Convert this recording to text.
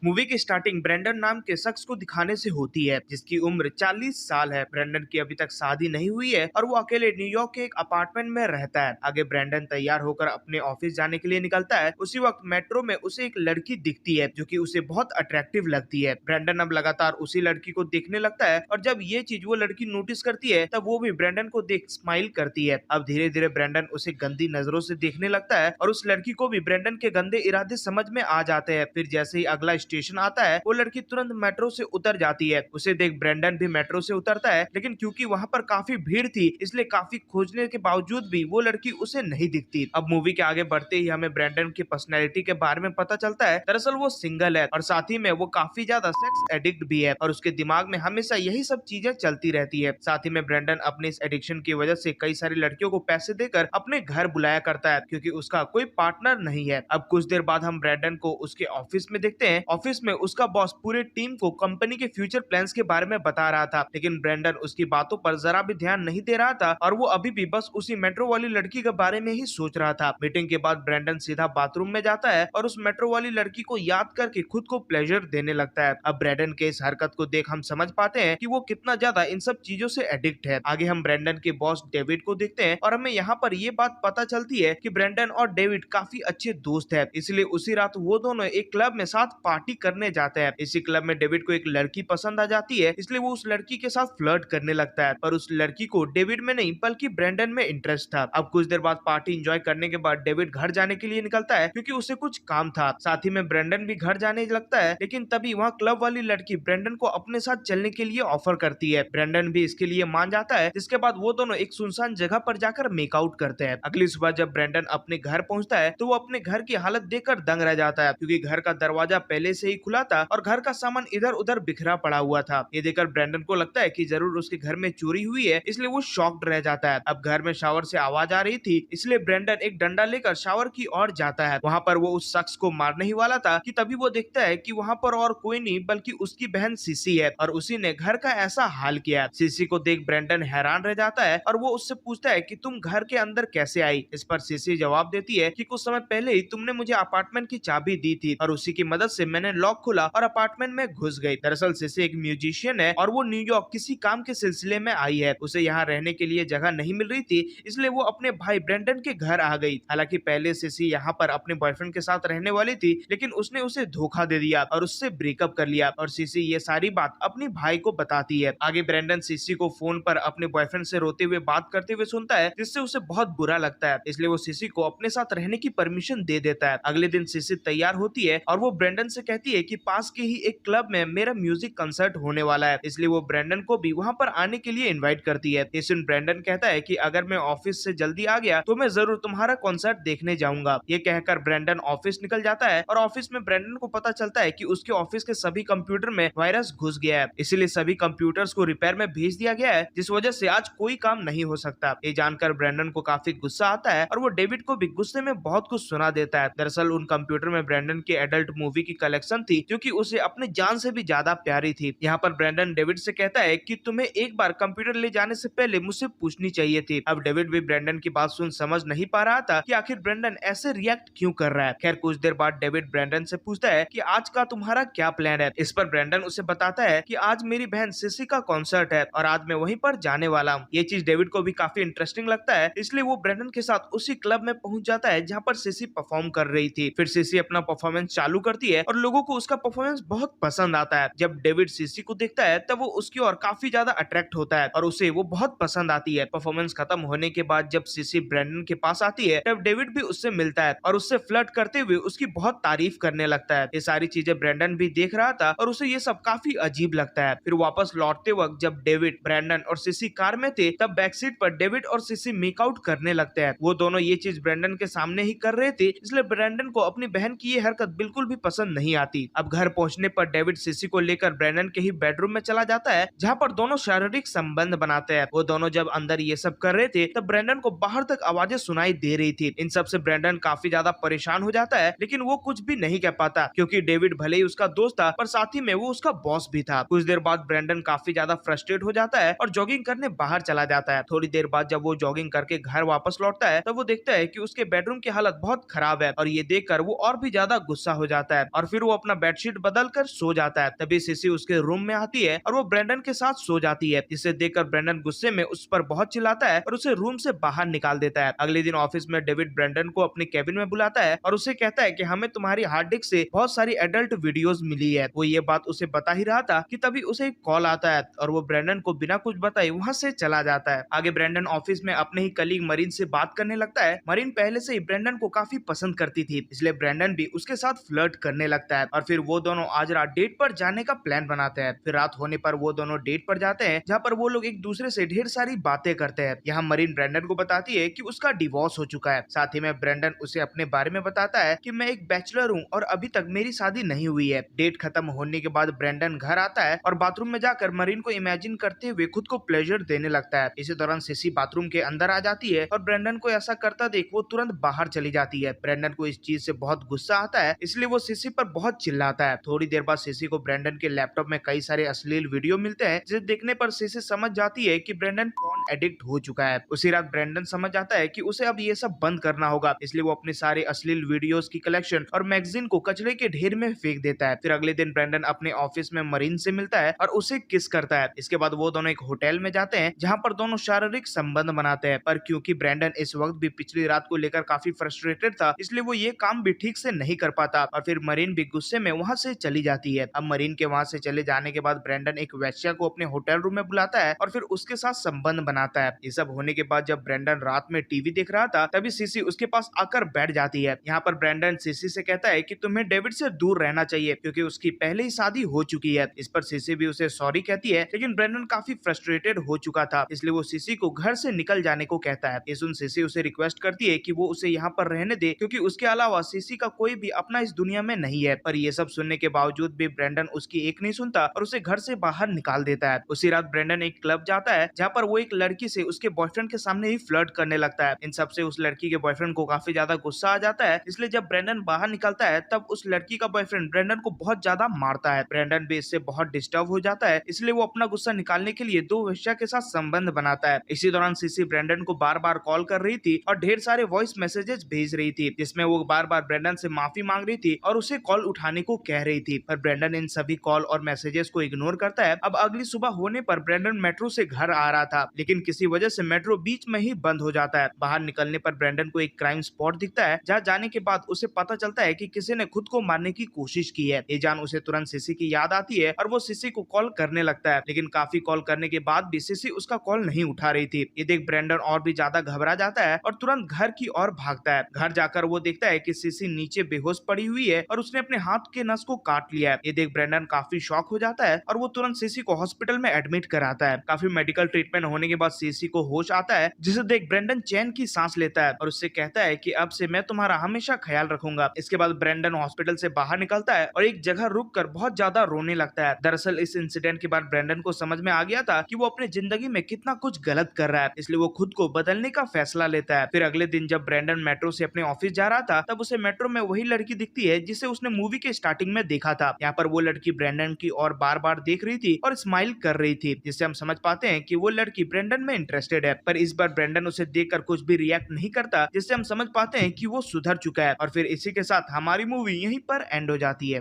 Movie की starting Brendon नाम के शख्स को दिखाने से होती है जिसकी उम्र 40 साल है। ब्रेंडन की अभी तक शादी नहीं हुई है और वो अकेले न्यूयॉर्क के एक अपार्टमेंट में रहता है। आगे ब्रेंडन तैयार होकर अपने ऑफिस जाने के लिए निकलता है। उसी वक्त मेट्रो में उसे एक लड़की दिखती है जो कि उसे बहुत अट्रैक्टिव लगती है। ब्रेंडन अब लगातार उसी लड़की को देखने लगता है और जब ये चीज वो लड़की नोटिस करती है तब वो भी ब्रेंडन को देख स्माइल करती है। अब धीरे धीरे ब्रेंडन उसे गंदी नजरों से देखने लगता है और उस लड़की को भी ब्रेंडन के गंदे इरादे समझ में आ जाते हैं। फिर जैसे ही अगला स्टेशन आता है वो लड़की तुरंत मेट्रो से उतर जाती है। उसे देख ब्रेंडन भी मेट्रो से उतरता है, लेकिन क्योंकि वहां पर काफी भीड़ थी इसलिए काफी खोजने के बावजूद भी वो लड़की उसे नहीं दिखती। अब मूवी के आगे बढ़ते ही हमें ब्रेंडन की पर्सनैलिटी के बारे में पता चलता है। दरअसल वो सिंगल है और साथ ही में वो काफी ज्यादा सेक्स एडिक्ट भी है और उसके दिमाग में हमेशा यही सब चीजें चलती रहती है। साथ ही में ब्रेंडन अपने इस एडिक्शन की वजह से कई सारी लड़कियों को पैसे देकर अपने घर बुलाया करता है क्योंकि उसका कोई पार्टनर नहीं है। अब कुछ देर बाद हम ब्रेंडन को उसके ऑफिस में देखते हैं। ऑफिस में उसका बॉस पूरे टीम को कंपनी के फ्यूचर प्लान्स के बारे में बता रहा था, लेकिन ब्रेंडन उसकी बातों पर जरा भी ध्यान नहीं दे रहा था और वो अभी भी बस उसी मेट्रो वाली लड़की के बारे में ही सोच रहा था। मीटिंग के बाद ब्रेंडन सीधा बाथरूम में जाता है और उस मेट्रो वाली लड़की को याद करके खुद को प्लेजर देने लगता है। अब ब्रेंडन के इस हरकत को देख हम समझ पाते हैं कि वो कितना ज्यादा इन सब चीजों से एडिक्ट है। आगे हम ब्रेंडन के बॉस डेविड को देखते हैं और हमें यहाँ पर ये बात पता चलती है कि ब्रेंडन और डेविड काफी अच्छे दोस्त है, इसलिए उसी रात वो दोनों एक क्लब में साथ पार्टी करने जाते हैं। इसी क्लब में डेविड को एक लड़की पसंद आ जाती है, इसलिए वो उस लड़की के साथ फ्लर्ट करने लगता है, पर उस लड़की को डेविड में नहीं बल्कि ब्रेंडन में इंटरेस्ट था। अब कुछ देर बाद पार्टी एंजॉय करने के बाद डेविड घर जाने के लिए निकलता है क्योंकि उसे कुछ काम था। साथ ही में ब्रेंडन भी घर जाने लगता है, लेकिन तभी वहाँ क्लब वाली लड़की ब्रेंडन को अपने साथ चलने के लिए ऑफर करती है। ब्रेंडन भी इसके लिए मान जाता है, जिसके बाद वो दोनों एक सुनसान जगह पर जाकर मेकआउट करते हैं। अगली सुबह जब ब्रेंडन अपने घर पहुंचता है तो वो अपने घर की हालत देखकर दंग रह जाता है क्योंकि घर का दरवाजा पहले से ही खुला था और घर का सामान इधर उधर बिखरा पड़ा हुआ था। ये देखकर ब्रेंडन को लगता है कि जरूर उसके घर में चोरी हुई है, इसलिए वो शॉक्ड रह जाता है। अब घर में शावर से आवाज आ रही थी, इसलिए ब्रेंडन एक डंडा लेकर शावर की ओर जाता है। वहाँ पर वो उस शख्स को मारने ही वाला था कि तभी वो देखता है कि वहाँ पर और कोई नहीं बल्कि उसकी बहन सीसी है और उसी ने घर का ऐसा हाल किया। सीसी को देख ब्रेंडन हैरान रह जाता है और वो उससे पूछता है कि तुम घर के अंदर कैसे आई। इस पर सीसी जवाब देती है कि कुछ समय पहले ही तुमने मुझे अपार्टमेंट की चाबी दी थी और उसी की मदद से मैंने लॉक खोला और अपार्टमेंट में घुस गई। दरअसल सीसी एक म्यूजिशियन है और वो न्यूयॉर्क किसी काम के सिलसिले में आई है। उसे यहाँ रहने के लिए जगह नहीं मिल रही थी, इसलिए वो अपने भाई ब्रेंडन के घर आ गई। हालांकि पहले सीसी यहाँ पर अपने बॉयफ्रेंड के साथ रहने वाली थी, लेकिन उसने उसे धोखा दे दिया और उससे ब्रेकअप कर लिया और सीसी ये सारी बात अपने भाई को बताती है। आगे ब्रेंडन सीसी को फोन पर अपने बॉयफ्रेंड से रोते हुए बात करते हुए सुनता है, जिससे उसे बहुत बुरा लगता है, इसलिए वो सीसी को अपने साथ रहने की परमिशन दे देता है। अगले दिन सीसी तैयार होती है और वो ब्रेंडन से कहती है कि पास के ही एक क्लब में मेरा म्यूजिक कंसर्ट होने वाला है, इसलिए वो ब्रेंडन को भी वहां पर आने के लिए इनवाइट करती है। इस दिन ब्रेंडन कहता है कि अगर मैं ऑफिस से जल्दी आ गया तो मैं जरूर तुम्हारा कॉन्सर्ट देखने जाऊंगा। ये कहकर ब्रेंडन ऑफिस निकल जाता है और ऑफिस में ब्रेंडन को पता चलता है कि उसके ऑफिस के सभी कंप्यूटर में वायरस घुस गया है, इसीलिए सभी कंप्यूटर्स को रिपेयर में भेज दिया गया है, जिस वजह से आज कोई काम नहीं हो सकता। ये जानकर ब्रेंडन को काफी गुस्सा आता है और वो डेविड को भी गुस्से में बहुत कुछ सुना देता है। दरअसल उन कंप्यूटर में ब्रेंडन की एडल्ट मूवी की कलेक्शन थी जो कि उसे अपने जान से भी ज्यादा प्यारी थी। यहाँ पर ब्रेंडन डेविड से कहता है कि तुम्हें एक बार कंप्यूटर ले जाने से पहले मुझसे पूछनी चाहिए थी। अब डेविड भी ब्रेंडन की बात सुन समझ नहीं पा रहा था कि आखिर ब्रेंडन ऐसे रिएक्ट क्यों कर रहा है। खैर कुछ देर बाद डेविड ब्रेंडन से पूछता है कि आज का तुम्हारा क्या प्लान है। इस पर ब्रेंडन उसे बताता है कि आज मेरी बहन सिसी का कॉन्सर्ट है और आज मैं वहीं पर जाने वाला हूँ। ये चीज डेविड को भी काफी इंटरेस्टिंग लगता है, इसलिए वो ब्रेंडन के साथ उसी क्लब में पहुंच जाता है जहाँ पर सीसी परफॉर्म कर रही थी। फिर सीसी अपना परफॉर्मेंस चालू करती है और लोगों को उसका परफॉर्मेंस बहुत पसंद आता है। जब डेविड सीसी को देखता है तब वो उसकी ओर काफी ज्यादा अट्रैक्ट होता है और उसे वो बहुत पसंद आती है। परफॉर्मेंस खत्म होने के बाद जब सीसी ब्रेंडन के पास आती है तब डेविड भी उससे मिलता है और उससे फ्लर्ट करते हुए उसकी बहुत तारीफ करने लगता है। ये सारी चीजें ब्रेंडन भी देख रहा था और उसे ये सब काफी अजीब लगता है। फिर वापस लौटते वक्त जब डेविड, ब्रेंडन और सीसी कार में थे तब बैक सीट पर डेविड और सीसी मेकआउट करने लगते हैं। वो दोनों ये चीज ब्रेंडन के सामने ही कर रहे थे, इसलिए ब्रेंडन को अपनी बहन की ये हरकत बिल्कुल भी पसंद नहीं आती। अब घर पहुंचने पर डेविड सीसी को लेकर ब्रेंडन के ही बेडरूम में चला जाता है जहाँ पर दोनों शारीरिक संबंध बनाते हैं। वो दोनों जब अंदर ये सब कर रहे थे तब ब्रेंडन को बाहर तक आवाजें सुनाई दे रही थी। इन सब से ब्रेंडन काफी ज्यादा परेशान हो जाता है, लेकिन वो कुछ भी नहीं कह पाता क्योंकि डेविड भले ही उसका दोस्त था पर साथ ही में वो उसका बॉस भी था। कुछ देर बाद ब्रेंडन काफी ज्यादा फ्रस्ट्रेट हो जाता है और जॉगिंग करने बाहर चला जाता है। थोड़ी देर बाद जब वो जॉगिंग करके घर वापस लौटता है तब वो देखता है कि उसके बेडरूम की हालत बहुत खराब है और ये देखकर वो और भी ज्यादा गुस्सा हो जाता है और फिर वो वो अपना बेडशीट बदल कर सो जाता है। तभी सीसी उसके रूम में आती है और वो ब्रेंडन के साथ सो जाती है, जिसे देखकर ब्रेंडन गुस्से में उस पर बहुत चिल्लाता है और उसे रूम से बाहर निकाल देता है। अगले दिन ऑफिस में डेविड ब्रेंडन को अपने केबिन में बुलाता है और उसे कहता है कि हमें तुम्हारी हार्ड डिस्क से बहुत सारी एडल्ट वीडियोस मिली है। वो ये बात उसे बता ही रहा था कि तभी उसे एक कॉल आता है और वो ब्रेंडन को बिना कुछ बताए वहां से चला जाता है। आगे ब्रेंडन ऑफिस में अपने ही कलीग मरीन से बात करने लगता है। मरीन पहले से ही ब्रेंडन को काफी पसंद करती थी, इसलिए ब्रेंडन भी उसके साथ फ्लर्ट करने लगता है और फिर वो दोनों आज रात डेट पर जाने का प्लान बनाते हैं। फिर रात होने पर वो दोनों डेट पर जाते हैं, जहाँ पर वो लोग एक दूसरे से ढेर सारी बातें करते हैं। यहाँ मरीन ब्रेंडन को बताती है कि उसका डिवोर्स हो चुका है। साथ ही में ब्रेंडन उसे अपने बारे में बताता है कि मैं एक बैचलर हूँ और अभी तक मेरी शादी नहीं हुई है। डेट खत्म होने के बाद ब्रेंडन घर आता है और बाथरूम में जाकर मरीन को इमेजिन करते हुए खुद को प्लेजर देने लगता है। इसी दौरान सिसी बाथरूम के अंदर आ जाती है और ब्रेंडन को ऐसा करता देख वो तुरंत बाहर चली जाती है। ब्रेंडन को इस चीज से बहुत गुस्सा आता है, इसलिए वो सिसी पर बहुत चिल्लाता है। थोड़ी देर बाद सिसी को ब्रेंडन के लैपटॉप में कई सारे अश्लील वीडियो मिलते हैं, जिसे देखने पर सिसी समझ जाती है कि ब्रेंडन पॉर्न एडिक्ट हो चुका है। उसी रात ब्रेंडन समझ जाता है कि उसे अब ये सब बंद करना होगा, इसलिए वो अपने सारे अश्लील वीडियोस की कलेक्शन और मैगजीन को कचरे के ढेर में फेंक देता है। फिर अगले दिन ब्रेंडन अपने ऑफिस में मरीन से मिलता है और उसे किस करता है। इसके बाद वो दोनों एक होटल में जाते हैं, जहाँ पर दोनों शारीरिक संबंध बनाते हैं, पर क्योंकि ब्रेंडन इस वक्त भी पिछली रात को लेकर काफी फ्रस्ट्रेटेड था, इसलिए वो ये काम भी ठीक से नहीं कर पाता और फिर मरीन भी गुस्से में वहां से चली जाती है। अब मरीन के वहां से चले जाने के बाद ब्रेंडन एक वेश्या को अपने होटल रूम में बुलाता है और फिर उसके साथ संबंध बनाता है। ये सब होने के बाद जब ब्रेंडन रात में टीवी देख रहा था, तभी सीसी उसके पास आकर बैठ जाती है। यहाँ पर ब्रेंडन सीसी से कहता है कि तुम्हें डेविड से दूर रहना चाहिए क्योंकि उसकी पहले ही शादी हो चुकी है। इस पर सीसी भी उसे सॉरी कहती है, लेकिन ब्रेंडन काफी फ्रस्ट्रेटेड हो चुका था, इसलिए वो सीसी को घर से निकल जाने को कहता है। ये सुन सीसी उसे रिक्वेस्ट करती है कि वो उसे यहाँ पर रहने दे क्योंकि उसके अलावा सीसी का कोई भी अपना इस दुनिया में नहीं है। पर ये सब सुनने के बावजूद भी ब्रेंडन उसकी एक नहीं सुनता और उसे घर से बाहर निकाल देता है। उसी रात ब्रेंडन एक क्लब जाता है, जहाँ पर वो एक लड़की से उसके बॉयफ्रेंड के सामने ही फ्लर्ट करने लगता है। इन सब से उस लड़की के बॉयफ्रेंड को काफी ज्यादा गुस्सा आ जाता है, इसलिए जब ब्रेंडन बाहर निकलता है तब उस लड़की का बॉयफ्रेंड ब्रेंडन को बहुत ज्यादा मारता है। ब्रेंडन भी इससे बहुत डिस्टर्ब हो जाता है, इसलिए वो अपना गुस्सा निकालने के लिए दो वेश्या के साथ संबंध बनाता है। इसी दौरान सीसी ब्रेंडन को बार बार कॉल कर रही थी और ढेर सारे वॉइस मैसेजेस भेज रही थी, जिसमें वो बार बार ब्रेंडन से माफी मांग रही थी और उसे कॉल उठाने को कह रही थी। पर ब्रेंडन इन सभी कॉल और मैसेजेस को इग्नोर करता है। अब अगली सुबह होने पर ब्रेंडन मेट्रो से घर आ रहा था, लेकिन किसी वजह से मेट्रो बीच में ही बंद हो जाता है। बाहर निकलने पर ब्रेंडन को एक क्राइम स्पॉट दिखता है, जहाँ जाने के बाद उसे पता चलता है कि किसी ने खुद को मारने की कोशिश की है। ये जान उसे तुरंत सिसी की याद आती है और वो सिसी को कॉल करने लगता है, लेकिन काफी कॉल करने के बाद भी सिसी उसका कॉल नहीं उठा रही थी। ये देख ब्रेंडन और भी ज्यादा घबरा जाता है और तुरंत घर की ओर भागता है। घर जाकर वो देखता है कि सिसी नीचे बेहोश पड़ी हुई है और उसने अपने हाथ के नस को काट लिया है। ये देख ब्रेंडन काफी शॉक हो जाता है और वो तुरंत सिसी को हॉस्पिटल में एडमिट कराता है। काफी मेडिकल ट्रीटमेंट होने के बाद सिसी को होश आता है, जिसे देख ब्रेंडन चैन की सांस लेता है और उससे कहता है कि अब से मैं तुम्हारा हमेशा ख्याल रखूंगा। इसके बाद ब्रेंडन हॉस्पिटल से बाहर निकलता है और एक जगह रुक कर बहुत ज्यादा रोने लगता है। दरअसल इस इंसिडेंट के बाद ब्रेंडन को समझ में आ गया था कि वो अपने जिंदगी में कितना कुछ गलत कर रहा है, इसलिए वो खुद को बदलने का फैसला लेता है। फिर अगले दिन जब ब्रेंडन मेट्रो से अपने ऑफिस जा रहा था, तब उसे मेट्रो में वही लड़की दिखती है जिसे उसने मूवी के स्टार्टिंग में देखा था। यहाँ पर वो लड़की ब्रेंडन की ओर बार बार देख रही थी और स्माइल कर रही थी, जिससे हम समझ पाते हैं कि वो लड़की ब्रेंडन में इंटरेस्टेड है। पर इस बार ब्रेंडन उसे देखकर कुछ भी रिएक्ट नहीं करता, जिससे हम समझ पाते हैं कि वो सुधर चुका है। और फिर इसी के साथ हमारी मूवी यहीं पर एंड हो जाती है।